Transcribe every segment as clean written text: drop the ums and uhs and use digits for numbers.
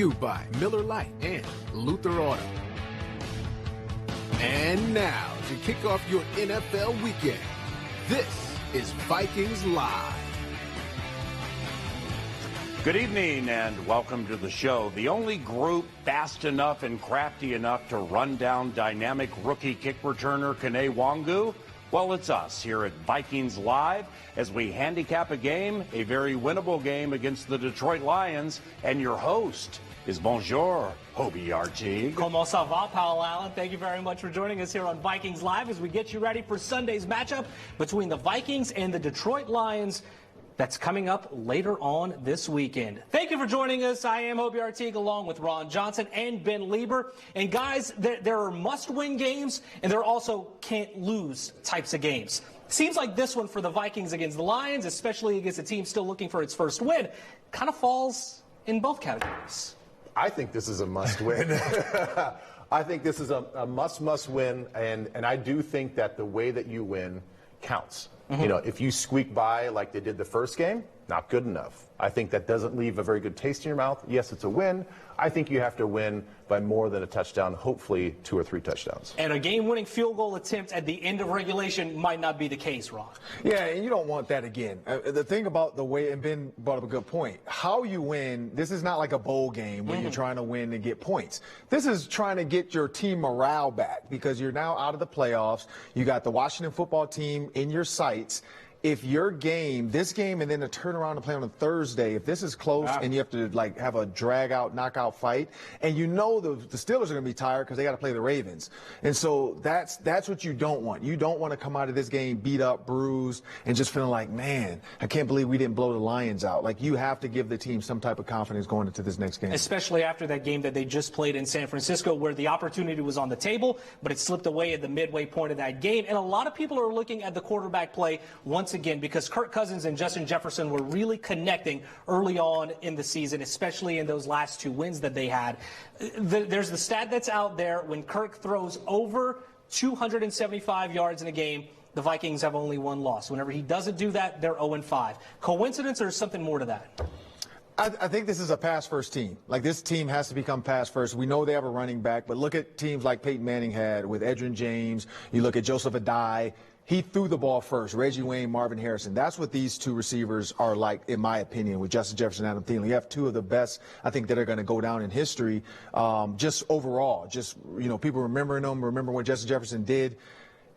you by Miller Lite and Luther Auto. And now, to kick off your NFL weekend, this is Vikings Live. Good evening and welcome to the show. The only group fast enough and crafty enough to run down dynamic rookie kick returner Kene Nwangwu? Well, it's us here at Vikings Live as we handicap a game, a very winnable game against the Detroit Lions, and your host is Bonjour, Hobie Archie. Comment ça va, Powell Allen? Thank you very much for joining us here on Vikings Live as we get you ready for Sunday's matchup between the Vikings and the Detroit Lions. That's coming up later on this weekend. Thank you for joining us. I am Hobie Artigue along with Ron Johnson and Ben Lieber. And guys, there are must-win games and there are also can't-lose types of games. Seems like this one for the Vikings against the Lions, especially against a team still looking for its first win, kind of falls in both categories. I think this is a must-win. I think this is a must-win, and I do think that the way that you win counts. You know, if you squeak by like they did the first game, not good enough. I think that doesn't leave a very good taste in your mouth. Yes, it's a win. I think you have to win by more than a touchdown, hopefully 2 or 3 touchdowns. And a game-winning field goal attempt at the end of regulation might not be the case, Ron. Yeah, and you don't want that again. The thing about the way, and Ben brought up a good point, how you win, this is not like a bowl game where you're trying to win and get points. This is trying to get your team morale back because you're now out of the playoffs. You got the Washington football team in your sights. If your game, this game, and then to turn around and play on a Thursday, if this is close and you have to like have a drag-out, knockout fight, and you know the Steelers are going to be tired because they got to play the Ravens, and so that's what you don't want. You don't want to come out of this game beat up, bruised, and just feeling like, man, I can't believe we didn't blow the Lions out. Like you have to give the team some type of confidence going into this next game, especially after that game that they just played in San Francisco, where the opportunity was on the table, but it slipped away at the midway point of that game. And a lot of people are looking at the quarterback play once again because Kirk Cousins and Justin Jefferson were really connecting early on in the season, especially in those last 2 wins that they had. There's the stat that's out there. When Kirk throws over 275 yards in a game, the Vikings have only 1 loss. Whenever he doesn't do that, they're 0-5. Coincidence or something more to that? I think this is a pass-first team. Like, this team has to become pass-first. We know they have a running back, but look at teams like Peyton Manning had with Edgerrin James. You look at Joseph Adai. He threw the ball first. Reggie Wayne, Marvin Harrison. That's what these 2 receivers are like, in my opinion, with Justin Jefferson and Adam Thielen. You have 2 of the best, I think, that are going to go down in history just overall. Just, you know, people remembering them, remember what Justin Jefferson did.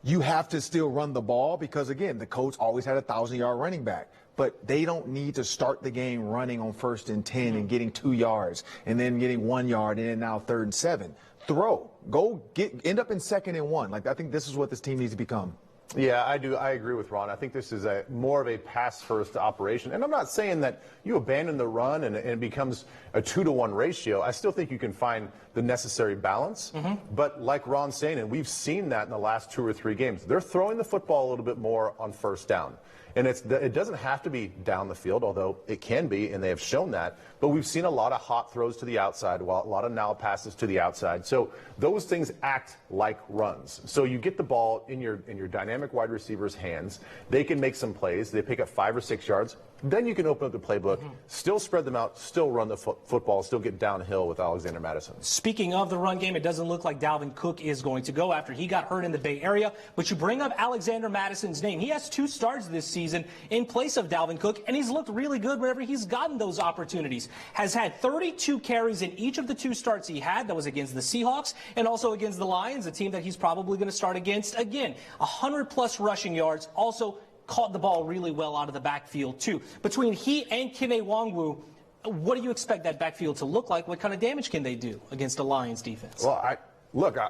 You have to still run the ball because, again, the coach always had a 1,000-yard running back. But they don't need to start the game running on 1st and 10 and getting 2 yards and then getting 1 yard and then now 3rd and 7. Throw. Go end up in 2nd and 1. Like, I think this is what this team needs to become. Yeah, I do. I agree with Ron. I think this is more of a pass-first operation. And I'm not saying that you abandon the run and it becomes a 2-to-1 ratio. I still think you can find the necessary balance. But like Ron's saying, and we've seen that in the last 2 or 3 games, they're throwing the football a little bit more on 1st down. And it doesn't have to be down the field, although it can be, and they have shown that. But we've seen a lot of hot throws to the outside, a lot of now passes to the outside. So those things act like runs. So you get the ball in your dynamic wide receiver's hands. They can make some plays. They pick up 5 or 6 yards. Then you can open up the playbook, still spread them out, still run the football, still get downhill with Alexander Mattison. Speaking of the run game, it doesn't look like Dalvin Cook is going to go after he got hurt in the Bay Area. But you bring up Alexander Mattison's name. He has 2 starts this season in place of Dalvin Cook, and he's looked really good whenever he's gotten those opportunities. Has had 32 carries in each of the 2 starts he had. That was against the Seahawks and also against the Lions, a team that he's probably going to start against. Again, 100-plus rushing yards. Also caught the ball really well out of the backfield, too. Between he and Kene Nwangwu, what do you expect that backfield to look like? What kind of damage can they do against the Lions defense? Well, I'm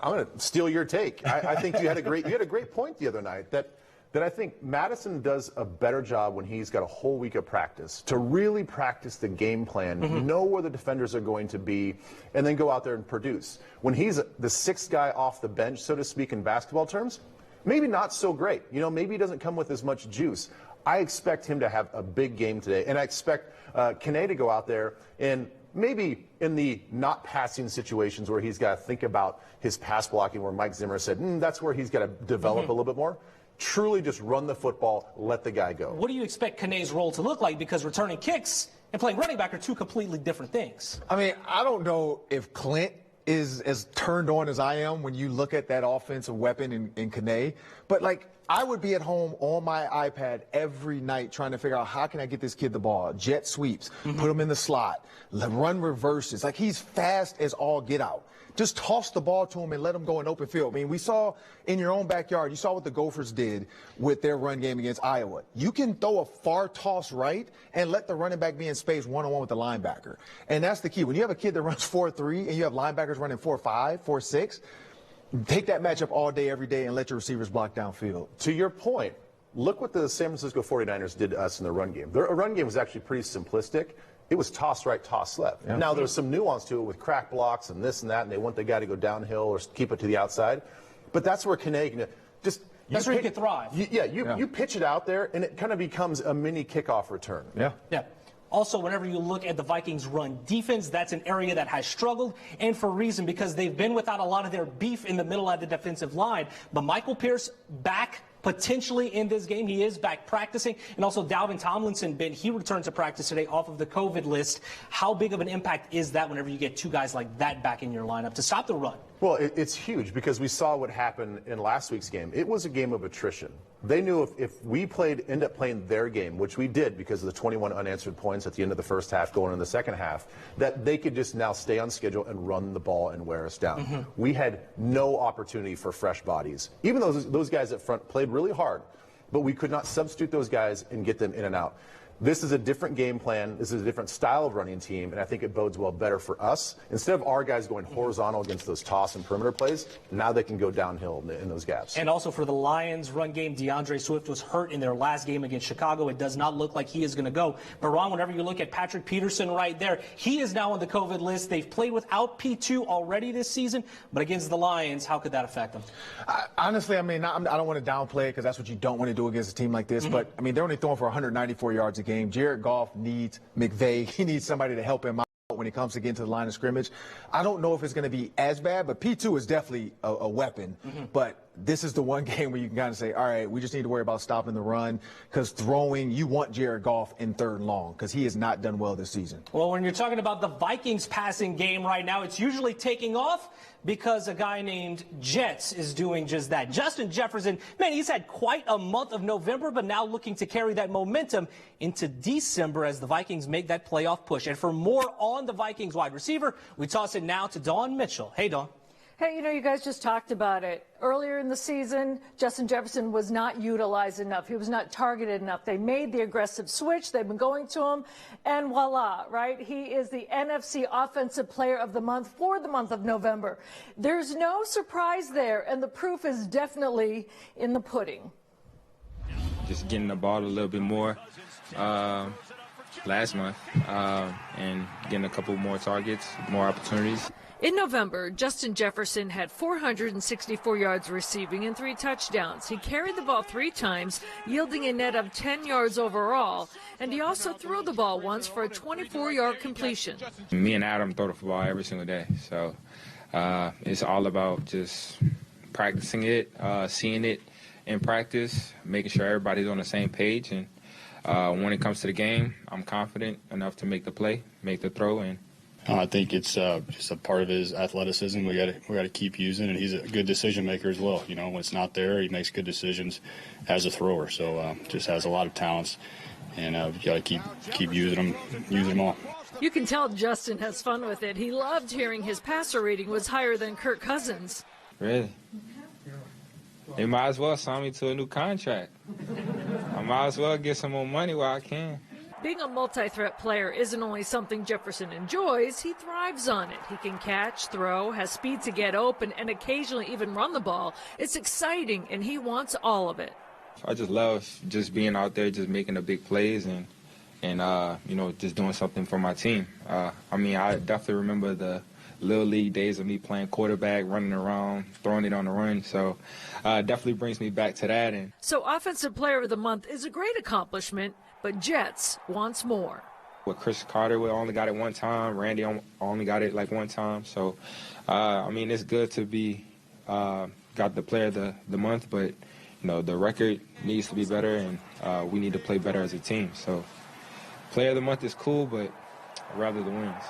going to steal your take. I think you had a great point the other night that I think Mattison does a better job when he's got a whole week of practice to really practice the game plan, know where the defenders are going to be, and then go out there and produce. When he's the 6th guy off the bench, so to speak, in basketball terms, maybe not so great. You know, maybe he doesn't come with as much juice. I expect him to have a big game today, and I expect Kene to go out there and maybe in the not passing situations where he's got to think about his pass blocking, where Mike Zimmer said, that's where he's got to develop a little bit more. Truly just run the football, let the guy go. What do you expect Kene's role to look like? Because returning kicks and playing running back are two completely different things. I mean, I don't know if Clint is as turned on as I am when you look at that offensive weapon in Kene, but like, I would be at home on my iPad every night trying to figure out how can I get this kid the ball, jet sweeps, put him in the slot, run reverses. Like, he's fast as all get out. Just toss the ball to him and let him go in open field. I mean, we saw in your own backyard, you saw what the Gophers did with their run game against Iowa. You can throw a far toss right and let the running back be in space one-on-one with the linebacker. And that's the key. When you have a kid that runs 4.3 and you have linebackers running 4.5, 4.6, take that matchup all day, every day, and let your receivers block downfield. To your point, look what the San Francisco 49ers did to us in the run game. Their run game was actually pretty simplistic. It was toss right, toss left. Yeah. Now, there's some nuance to it with crack blocks and this and that, and they want the guy to go downhill or keep it to the outside. But that's where Kene can just... That's where you can thrive. You pitch it out there, and it kind of becomes a mini kickoff return. Yeah. Also, whenever you look at the Vikings' run defense, that's an area that has struggled, and for a reason, because they've been without a lot of their beef in the middle of the defensive line. But Michael Pierce back potentially in this game. He is back practicing. And also Dalvin Tomlinson, he returned to practice today off of the COVID list. How big of an impact is that whenever you get two guys like that back in your lineup to stop the run? Well, it's huge because we saw what happened in last week's game. It was a game of attrition. They knew if we end up playing their game, which we did because of the 21 unanswered points at the end of the first half going in the second half, that they could just now stay on schedule and run the ball and wear us down. We had no opportunity for fresh bodies. Even though those guys up front played really hard, but we could not substitute those guys and get them in and out. This is a different game plan. This is a different style of running team, and I think it bodes well better for us. Instead of our guys going horizontal against those toss and perimeter plays, now they can go downhill in those gaps. And also for the Lions run game, DeAndre Swift was hurt in their last game against Chicago. It does not look like he is going to go. But Ron, whenever you look at Patrick Peterson right there, he is now on the COVID list. They've played without P2 already this season, but against the Lions, how could that affect them? Honestly, I mean, I don't want to downplay it because that's what you don't want to do against a team like this. But, I mean, they're only throwing for 194 yards a game. Jared Goff needs McVay. He needs somebody to help him out when he comes to get into the line of scrimmage. I don't know if it's going to be as bad, but P2 is definitely a weapon. But this is the one game where you can kind of say, all right, we just need to worry about stopping the run because throwing, you want Jared Goff in third and long because he has not done well this season. Well, when you're talking about the Vikings passing game right now, it's usually taking off because a guy named Jets is doing just that. Justin Jefferson, man, he's had quite a month of November, but now looking to carry that momentum into December as the Vikings make that playoff push. And for more on the Vikings wide receiver, we toss it now to Dawn Mitchell. Hey, Dawn. Hey, you guys just talked about it. Earlier in the season, Justin Jefferson was not utilized enough. He was not targeted enough. They made the aggressive switch. They've been going to him. And voila, right? He is the NFC Offensive Player of the Month for the month of November. There's no surprise there, and the proof is definitely in the pudding. Just getting the ball a little bit more last month and getting a couple more targets, more opportunities. In November, Justin Jefferson had 464 yards receiving and 3 touchdowns. He carried the ball 3 times, yielding a net of 10 yards overall, and he also threw the ball once for a 24-yard completion. Me and Adam throw the football every single day, so it's all about just practicing it, seeing it in practice, making sure everybody's on the same page, and when it comes to the game, I'm confident enough to make the play, make the throw, and I think it's just a part of his athleticism. We got to keep using, and he's a good decision maker as well. When it's not there, he makes good decisions as a thrower. So just has a lot of talents, and we got to keep using them all. You can tell Justin has fun with it. He loved hearing his passer rating was higher than Kirk Cousins. Really? They might as well sign me to a new contract. I might as well get some more money while I can. Being a multi-threat player isn't only something Jefferson enjoys, he thrives on it. He can catch, throw, has speed to get open, and occasionally even run the ball. It's exciting, and he wants all of it. I just love just being out there, just making the big plays and just doing something for my team. I definitely remember the Little League days of me playing quarterback, running around, throwing it on the run. So definitely brings me back to that. And so Offensive Player of the Month is a great accomplishment, but Jets wants more. With Chris Carter, we only got it one time. Randy only got it like one time. So, it's good to be got the Player of the Month, but, the record needs to be better, and we need to play better as a team. So Player of the month is cool, but I'd rather the wins.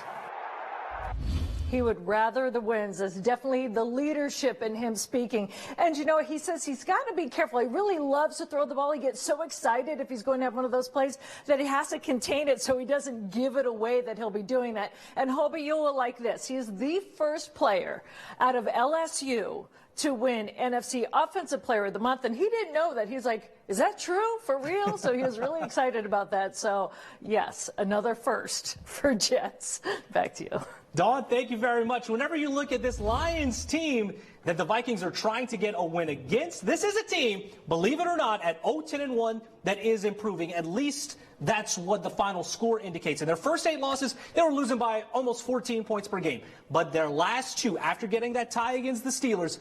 He would rather the wins. That's definitely the leadership in him speaking. And, you know, he says he's got to be careful. He really loves to throw the ball. He gets so excited if he's going to have one of those plays that he has to contain it so he doesn't give it away that he'll be doing that. And Hobie, you will like this. He is the first player out of LSU to win NFC Offensive Player of the Month. And he didn't know that. He's like, is that true? For real? So he was really excited about that. So, yes, another first for Jets. Back to you. Dawn, thank you very much. Whenever you look at this Lions team that the Vikings are trying to get a win against, this is a team, believe it or not, at 0-10-1 that is improving. At least that's what the final score indicates. In their first 8 losses, they were losing by almost 14 points per game. But their last 2, after getting that tie against the Steelers,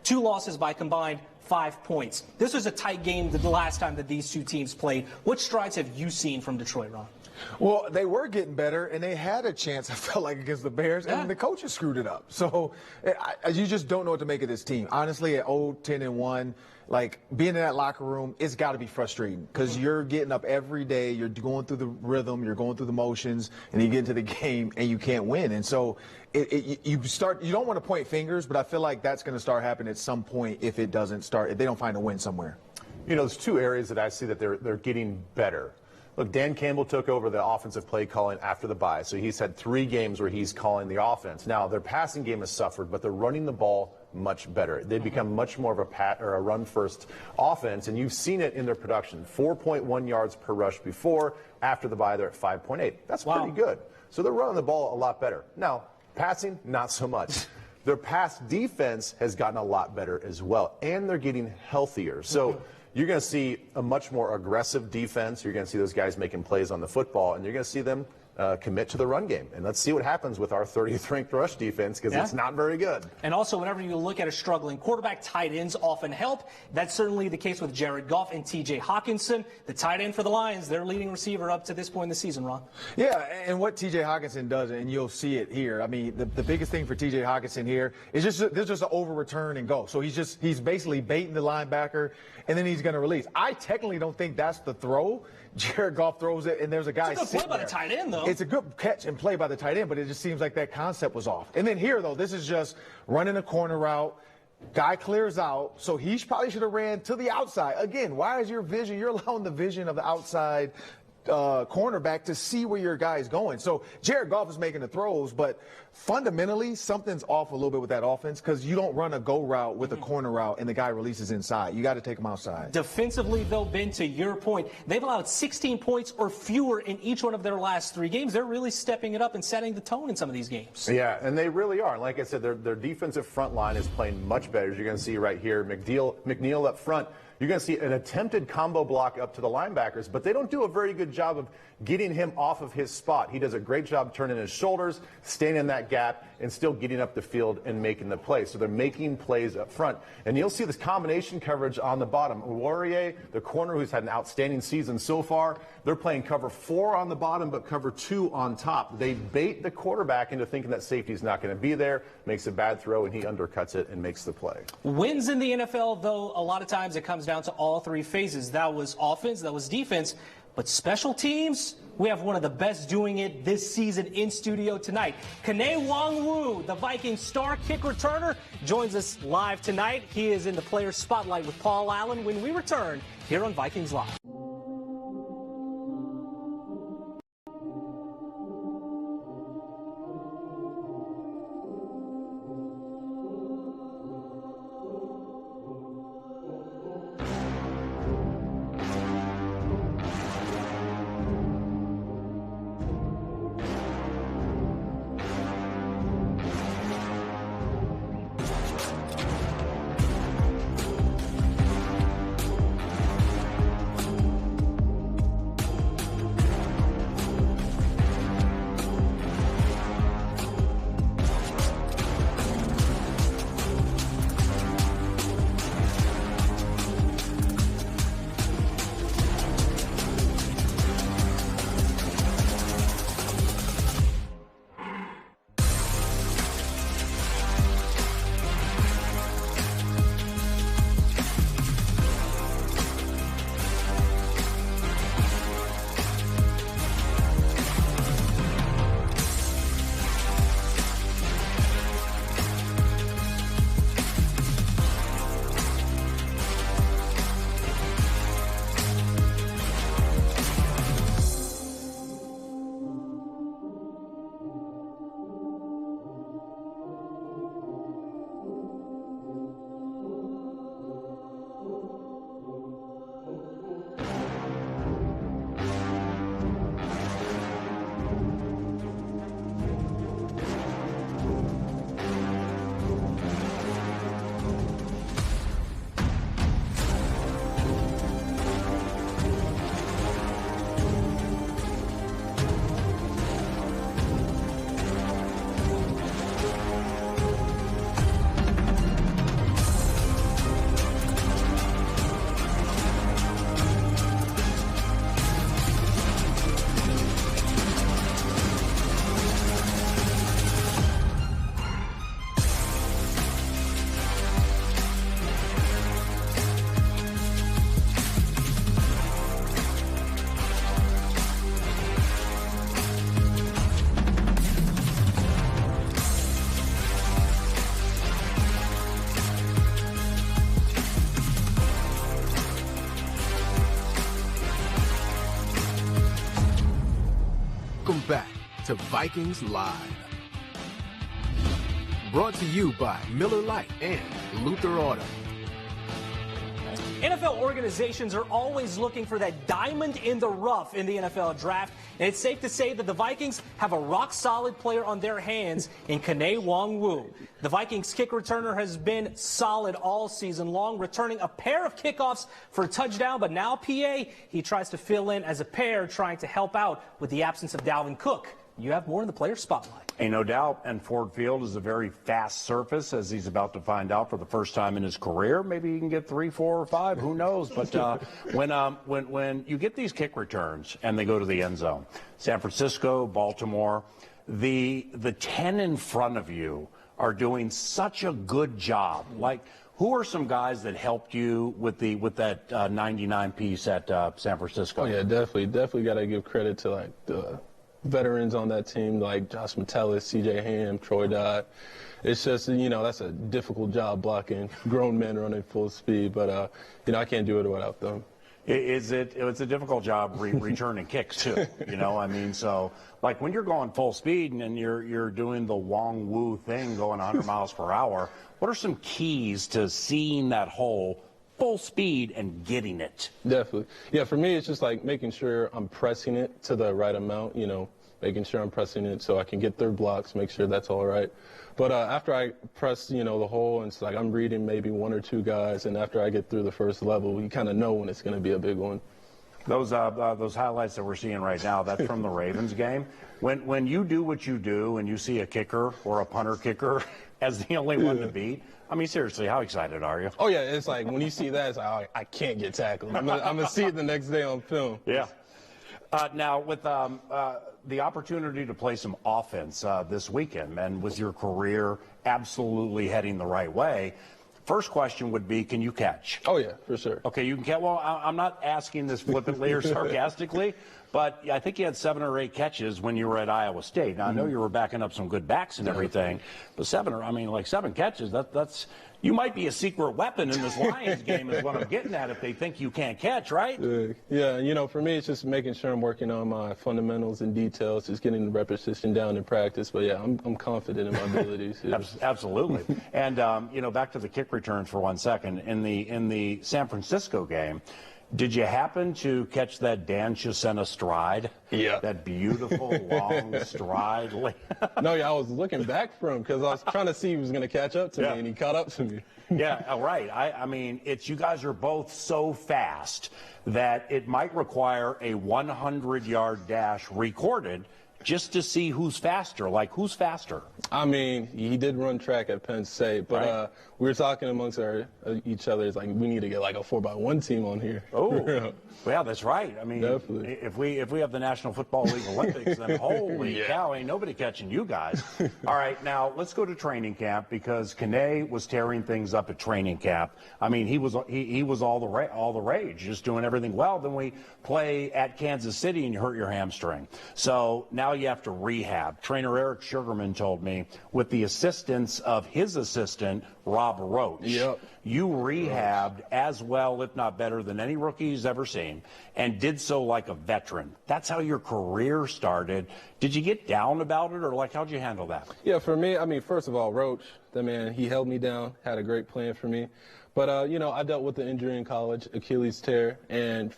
2 losses by combined 5 points. This was a tight game the last time that these 2 teams played. What strides have you seen from Detroit, Ron? Well, they were getting better, and they had a chance, I felt like, against the Bears, and the coaches screwed it up. So you just don't know what to make of this team. Honestly, at 0-10-1, like, being in that locker room, it's got to be frustrating because you're getting up every day, you're going through the rhythm, you're going through the motions, and you get into the game, and you can't win. And so you don't want to point fingers, but I feel like that's going to start happening at some point if it doesn't start, if they don't find a win somewhere. You know, there's 2 areas that I see that they're getting better. Look, Dan Campbell took over the offensive play calling after the bye, so he's had 3 games where he's calling the offense. Now, their passing game has suffered, but they're running the ball much better. They've become much more of a run-first offense, and you've seen it in their production. 4.1 yards per rush before. After the bye, they're at 5.8. That's pretty good. So they're running the ball a lot better. Now, passing, not so much. Their pass defense has gotten a lot better as well, and they're getting healthier. So you're going to see a much more aggressive defense. You're going to see those guys making plays on the football, and you're going to see them commit to the run game. And let's see what happens with our 30th ranked rush defense because it's not very good. And also, whenever you look at a struggling quarterback, tight ends often help. That's certainly the case with Jared Goff and TJ Hawkinson, the tight end for the Lions, their leading receiver up to this point in the season, Ron. Yeah, and what TJ Hawkinson does, and you'll see it here. I mean, the biggest thing for TJ Hawkinson here is there's just an over return and go. So he's basically baiting the linebacker, and then he's going to release. I technically don't think that's the throw. Jared Goff throws it, and there's a guy it's a good play by the tight end, though. It's a good catch and play by the tight end, but it just seems like that concept was off. And then here, though, this is just running a corner route. Guy clears out, so he probably should have ran to the outside. Again, why is your vision? You're allowing the vision of the outside cornerback to see where your guy is going. So Jared Goff is making the throws, but fundamentally something's off a little bit with that offense because you don't run a go route with a corner route and the guy releases inside. You got to take him outside. Defensively, though, Ben, to your point, they've allowed 16 points or fewer in each one of their last 3 games. They're really stepping it up and setting the tone in some of these games. Yeah, and they really are. Like I said, their defensive front line is playing much better. As you're going to see right here, McNeil up front. You're going to see an attempted combo block up to the linebackers, but they don't do a very good job of getting him off of his spot. He does a great job turning his shoulders, staying in that gap, and still getting up the field and making the play. So they're making plays up front. And you'll see this combination coverage on the bottom. Warrior, the corner who's had an outstanding season so far, they're playing cover 4 on the bottom, but cover 2 on top. They bait the quarterback into thinking that safety's not going to be there, makes a bad throw, and he undercuts it and makes the play. Wins in the NFL, though, a lot of times it comes down to all 3 phases. That was offense, that was defense. But special teams, we have one of the best doing it this season in studio tonight. Kene Nwangwu, the Vikings star kick returner, joins us live tonight. He is in the Players Spotlight with Paul Allen when we return here on Vikings Live. Welcome back to Vikings Live. Brought to you by Miller Lite and Luther Auto. NFL organizations are always looking for that diamond in the rough in the NFL draft, and it's safe to say that the Vikings have a rock-solid player on their hands in Kene Nwangwu. The Vikings kick returner has been solid all season long, returning a pair of kickoffs for a touchdown, but now PA, he tries to fill in as a pair, trying to help out with the absence of Dalvin Cook. You have more in the player spotlight. Ain't no doubt, and Ford Field is a very fast surface, as he's about to find out for the first time in his career. Maybe he can get 3, 4, or 5, who knows? But when you get these kick returns and they go to the end zone, San Francisco, Baltimore, the 10 in front of you are doing such a good job. Like, who are some guys that helped you with that 99 piece at San Francisco? Oh yeah, definitely got to give credit to like the veterans on that team, like Josh Metellus, C.J. Ham, Troy Dodd. It's just, that's a difficult job blocking grown men running full speed, but, I can't do it without them. It's a difficult job returning kicks, too, so, like, when you're going full speed and you're doing the Nwangwu thing going 100 miles per hour, what are some keys to seeing that hole full speed and getting it? Definitely. Yeah, for me, it's just like making sure I'm pressing it to the right amount, making sure I'm pressing it so I can get their blocks, make sure that's all right. But after I press, the hole, and it's like I'm reading maybe 1 or 2 guys, and after I get through the first level, you kind of know when it's going to be a big one. Those highlights that we're seeing right now, that's from the Ravens game. When you do what you do and you see a kicker or a punter kicker as the only one to beat, I mean, seriously, how excited are you? Oh, yeah, it's like when you see that, it's like, oh, I can't get tackled. I'm going to see it the next day on film. Yeah. Now, with the opportunity to play some offense this weekend, and with your career absolutely heading the right way, first question would be, can you catch? Oh, yeah, for sure. Okay, you can catch. Well, I'm not asking this flippantly or sarcastically, but I think you had 7 or 8 catches when you were at Iowa State. Now, I know you were backing up some good backs and everything, but 7 catches, that's you might be a secret weapon in this Lions game is what I'm getting at if they think you can't catch, right? Yeah, for me, it's just making sure I'm working on my fundamentals and details, just getting the repetition down in practice. But, yeah, I'm confident in my abilities. Yeah. Absolutely. And, back to the kick returns for 1 second. In the San Francisco game, did you happen to catch that Dan Chisena stride? Yeah. That beautiful, long stride? No, yeah, I was looking back for him because I was trying to see if he was going to catch up to me, and he caught up to me. Yeah, right. I mean, you guys are both so fast that it might require a 100-yard dash recorded just to see who's faster. Like, who's faster? I mean, he did run track at Penn State, but right. We were talking amongst each other. It's like, we need to get like a 4x1 team on here. Oh, yeah, that's right. I mean, definitely. If we have the National Football League Olympics, then holy cow, ain't nobody catching you guys. All right, now let's go to training camp because Kene was tearing things up at training camp. I mean, he was all the rage, just doing everything well. Then we play at Kansas City and you hurt your hamstring. So now you have to rehab. Trainer Eric Sugarman told me, with the assistance of his assistant, Rob Roach. Yep. You rehabbed as well, if not better, than any rookie he's ever seen, and did so like a veteran. That's how your career started. Did you get down about it, or how'd you handle that? Yeah, for me, I mean, first of all, Roach, the man, he held me down, had a great plan for me. But, I dealt with the injury in college, Achilles tear, and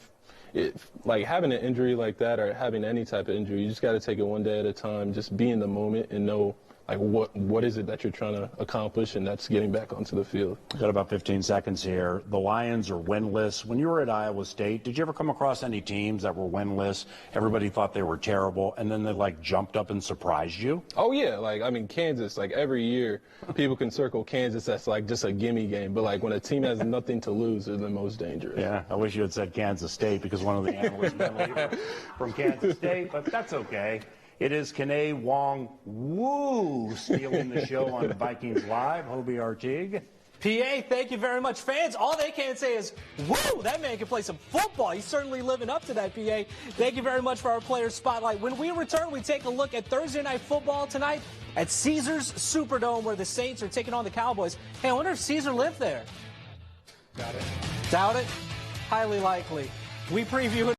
having an injury like that or having any type of injury, you just got to take it one day at a time, just be in the moment and know what is it that you're trying to accomplish, and that's getting back onto the field. We've got about 15 seconds here. The Lions are winless. When you were at Iowa State, did you ever come across any teams that were winless? Everybody thought they were terrible, and then they jumped up and surprised you? Oh yeah, Kansas, every year people can circle Kansas as just a gimme game, but when a team has nothing to lose, they're the most dangerous. Yeah, I wish you had said Kansas State because one of the analysts from Kansas State, but that's okay. It is Kene Nwangwu stealing the show on Vikings Live. Hobie Artigue. PA, thank you very much. Fans, all they can say is, woo, that man can play some football. He's certainly living up to that, PA. Thank you very much for our Player Spotlight. When we return, we take a look at Thursday Night Football tonight at Caesars Superdome, where the Saints are taking on the Cowboys. Hey, I wonder if Caesar lived there. Got it. Doubt it? Highly likely. We preview it.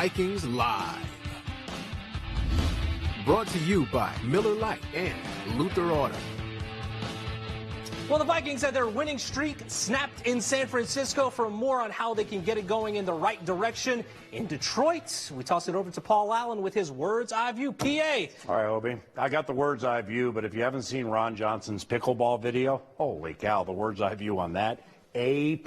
Vikings Live. Brought to you by Miller Lite and Luther Auto. Well, the Vikings had their winning streak snapped in San Francisco. For more on how they can get it going in the right direction in Detroit, we toss it over to Paul Allen with his Words Eye View. PA. All right, Obi. I got the Words Eye View, but if you haven't seen Ron Johnson's pickleball video, holy cow, the Words Eye View on that, A+.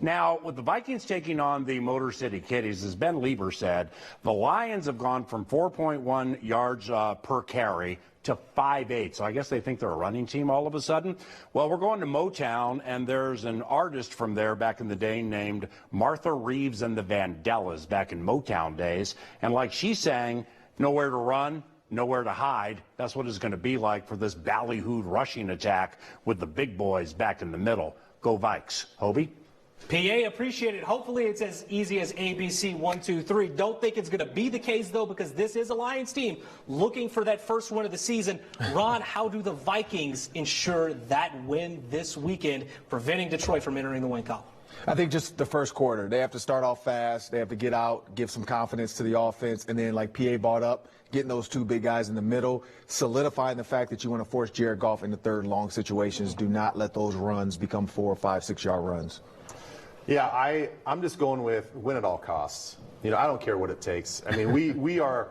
Now, with the Vikings taking on the Motor City Kitties, as Ben Lieber said, the Lions have gone from 4.1 yards per carry to 5.8. So I guess they think they're a running team all of a sudden. Well, we're going to Motown, and there's an artist from there back in the day named Martha Reeves and the Vandellas back in Motown days. And like she sang, nowhere to run, nowhere to hide. That's what it's going to be like for this ballyhooed rushing attack with the big boys back in the middle. Go Vikes. Hobie? PA, appreciate it. Hopefully it's as easy as ABC 1, 2, 3. Don't think it's going to be the case, though, because this is a Lions team looking for that first win of the season. Ron, how do the Vikings ensure that win this weekend, preventing Detroit from entering the win column? I think just the first quarter. They have to start off fast. They have to get out, give some confidence to the offense, and then, like PA brought up, getting those two big guys in the middle, solidifying the fact that you want to force Jared Goff into third and long situations. Do not let those runs become 4, 5, 6 yard runs. Yeah, I'm just going with win at all costs. You know, I don't care what it takes. I mean, we are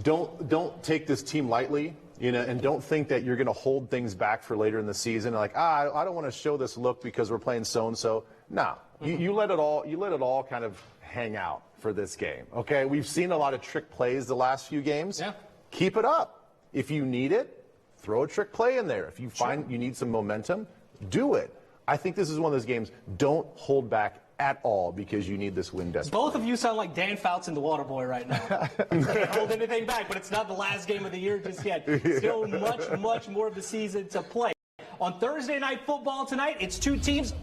don't take this team lightly, you know, and don't think that you're going to hold things back for later in the season. Like, I don't want to show this look because we're playing so and so. No, you let it all kind of hang out for this game. Okay, we've seen a lot of trick plays the last few games. Yeah. Keep it up. If you need it, throw a trick play in there. If you find you need some momentum, do it. I think this is one of those games, don't hold back at all because you need this win desperately. Both of you sound like Dan Fouts and the Waterboy right now. Can't hold anything back, but it's not the last game of the year just yet. Still much more of the season to play. On Thursday Night Football tonight, it's two teams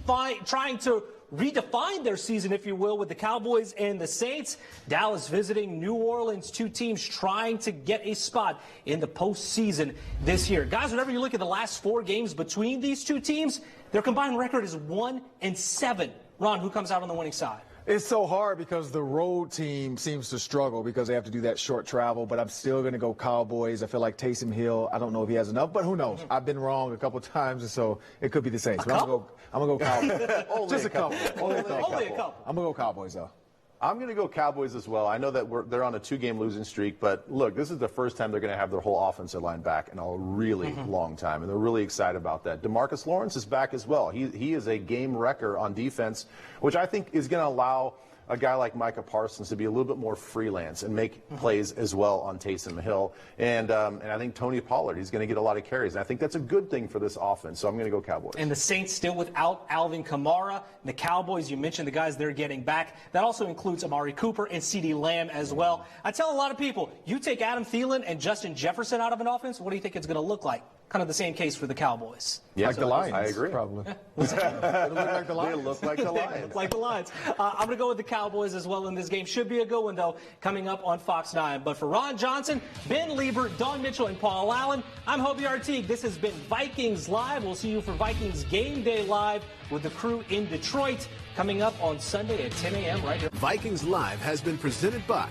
trying to redefine their season, if you will, with the Cowboys and the Saints. Dallas visiting New Orleans, two teams trying to get a spot in the postseason this year. Guys, whenever you look at the last 4 games between these two teams, their combined record is 1-7. Ron, who comes out on the winning side? It's so hard because the road team seems to struggle because they have to do that short travel, but I'm still going to go Cowboys. I feel like Taysom Hill, I don't know if he has enough, but who knows? I've been wrong a couple times, and so it could be the Saints. I'm going to go Cowboys. Just a couple. Only a couple. I'm going to go Cowboys, though. I'm going to go Cowboys as well. I know that they're on a 2-game losing streak, but look, this is the first time they're going to have their whole offensive line back in a really long time, and they're really excited about that. DeMarcus Lawrence is back as well. He is a game wrecker on defense, which I think is going to allow a guy like Micah Parsons to be a little bit more freelance and make plays as well on Taysom Hill. And I think Tony Pollard, he's going to get a lot of carries. And I think that's a good thing for this offense. So I'm going to go Cowboys. And the Saints still without Alvin Kamara. The Cowboys, you mentioned the guys they're getting back. That also includes Amari Cooper and CeeDee Lamb as well. I tell a lot of people, you take Adam Thielen and Justin Jefferson out of an offense, what do you think it's going to look like? Kind of the same case for the Cowboys. Yeah, like the Lions. I agree. Probably. It'll look like the Lions. They look like the Lions. Look like the Lions. I'm going to go with the Cowboys as well in this game. Should be a good one, though, coming up on Fox 9. But for Ron Johnson, Ben Lieber, Don Mitchell, and Paul Allen, I'm Hobie Artigue. This has been Vikings Live. We'll see you for Vikings Game Day Live with the crew in Detroit coming up on Sunday at 10 a.m. right here. Vikings Live has been presented by